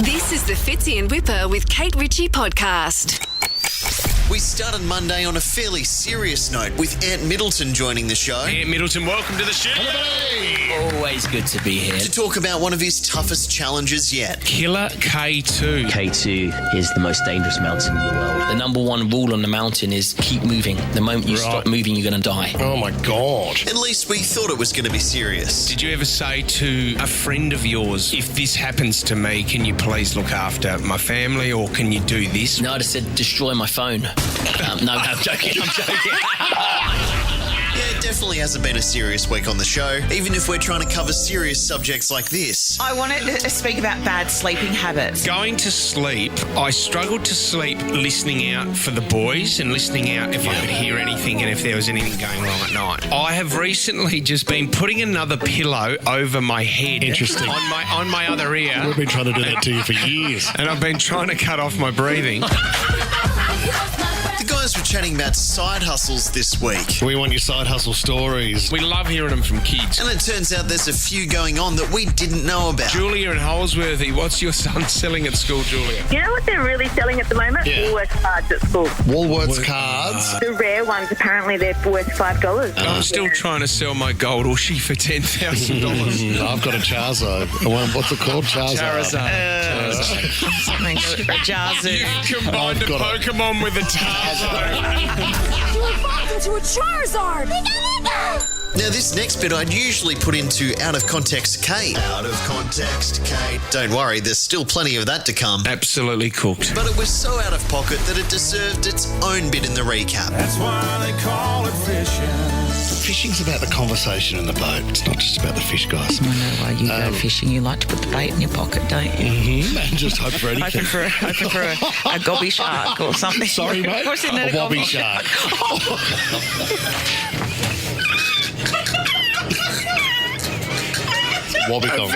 This is the Fitzy and Whipper with Kate Ritchie podcast. We started Monday on a fairly serious note with Ant Middleton joining the show Ant Middleton, welcome to the show. Always good to be here. to talk about one of his toughest challenges yet. Killer K2. K2 is the most dangerous mountain in the world. The number one rule on the mountain is keep moving. The moment you stop moving, you're going to die. Oh my God. At least we thought it was going to be serious. Did you ever say to a friend of yours, if this happens to me, can you please look after my family or can you do this? No, I just said destroy my phone. No, I'm joking. Yeah, it definitely hasn't been a serious week on the show, even if we're trying to cover serious subjects like this. I wanted to speak about bad sleeping habits. Going to sleep, I struggled to sleep listening out for the boys and listening out if I could hear anything and if there was anything going wrong at night. I have recently just been putting another pillow over my head. Interesting. On my other ear. We've been trying to do that to you for years. And I've been trying to cut off my breathing. The guys were chatting about side hustles this week. We want your side hustle stories. We love hearing them from kids. And it turns out there's a few going on that we didn't know about. Julia and Holsworthy, what's your son selling at school, Julia? You know what they're really selling at the moment? Yeah. Woolworths cards at school. Woolworths cards. The rare ones, apparently, they're worth $5. I'm still trying to sell my gold Aussie for $10,000. I've got a Charizard. What's it called? Charizard. Something Jazu. You combined a I've got Pokemon with a Tarzan. You evolved into a Charizard! Now, this next bit I'd usually put into Out of Context Kate. Out of Context Kate. Don't worry, there's still plenty of that to come. Absolutely cooked. But it was so out of pocket that it deserved its own bit in the recap. That's why they call it fishing. Fishing's about the conversation in the boat. It's not just about the fish, guys. I know why you go fishing. You like to put the bait in your pocket, don't you? And just hope for anything. Hoping for a gobby shark or something. Sorry, mate. What's in A wobby shark. Wobby Kong.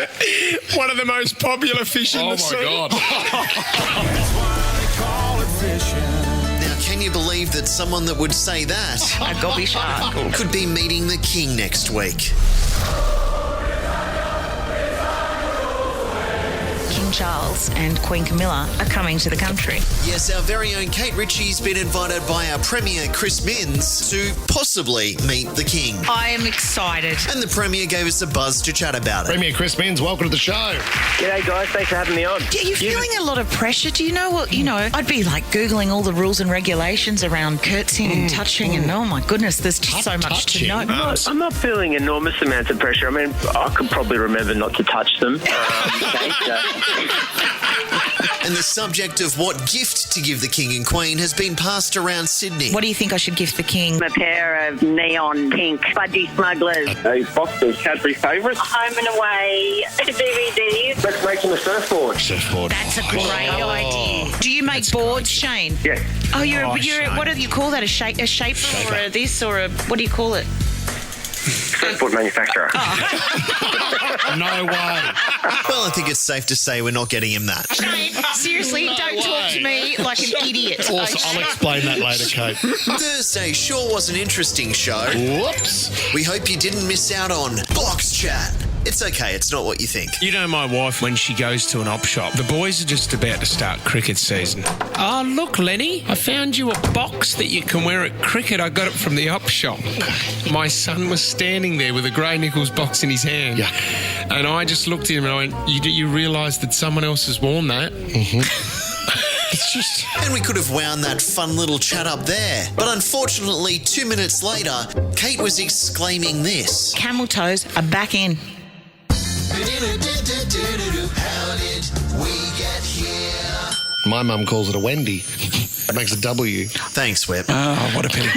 One of the most popular fish in the sea. God. That's why they call it fishing. Now, can you believe that someone that would say that A gobby shark. could be meeting the king next week? King Charles and Queen Camilla are coming to the country. Yes, our very own Kate Ritchie's been invited by our Premier Chris Minns to possibly meet the king. I am excited. And the Premier gave us a buzz to chat about it. Premier Chris Minns, welcome to the show. G'day, guys. Thanks for having me on. Are you feeling a lot of pressure? Do you know what, I'd be like Googling all the rules and regulations around curtsying and touching and oh my goodness, there's just so much to know. I'm not feeling enormous amounts of pressure. I mean, I could probably remember not to touch them. And the subject of what gift to give the king and queen has been passed around Sydney. What do you think I should gift the king? A pair of neon pink fudgy smugglers. A box of Cadbury favourites. Home and away DVDs. Let's make him a surfboard. Surfboard. That's a great idea. Do you make boards, Shane? Yes. Oh, you're Shane. what do you call that? A shaper or a this or a what do you call it? Surfboard manufacturer. No way. Well, I think it's safe to say we're not getting him that. Shane, seriously, don't talk to me like an idiot. Also, I'll explain that later, Kate. Thursday sure was an interesting show. Whoops. We hope you didn't miss out on Box Chat. It's okay, it's not what you think. You know my wife, when she goes to an op shop, the boys are just about to start cricket season. Oh, look, Lenny, I found you a box that you can wear at cricket. I got it from the op shop. My son was standing there with a Grey Nichols box in his hand. Yeah. And I just looked at him and I went, you realise that someone else has worn that? It's just... And we could have wound that fun little chat up there. But unfortunately, 2 minutes later, Kate was exclaiming this. Camel toes are back in. How did we get here? My mum calls it a Wendy. It makes a W. Thanks, Whip. Oh, what a pity.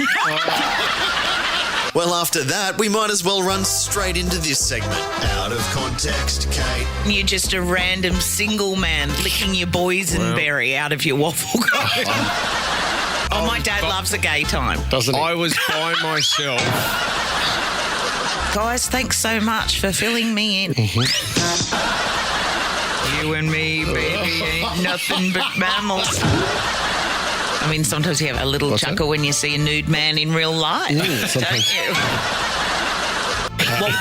Well, after that, we might as well run straight into this segment. Out of Context, Kate. You're just a random single man licking your boysenberry out of your waffle cone. Oh, my dad loves a gay time. Doesn't it? I was by myself. Guys, thanks so much for filling me in. You and me, baby, ain't nothing but mammals. I mean, sometimes you have a little chuckle when you see a nude man in real life, don't you?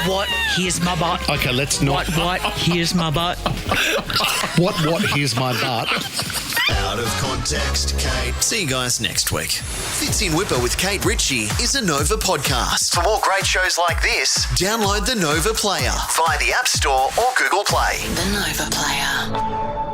What? Here's my butt. Okay, let's not... What? Here's my butt. What, here's my butt. Out of Context, Kate. See you guys next week. Fits in Whipper with Kate Ritchie is a Nova podcast. For more great shows like this, download the Nova Player via the App Store or Google Play. The Nova Player.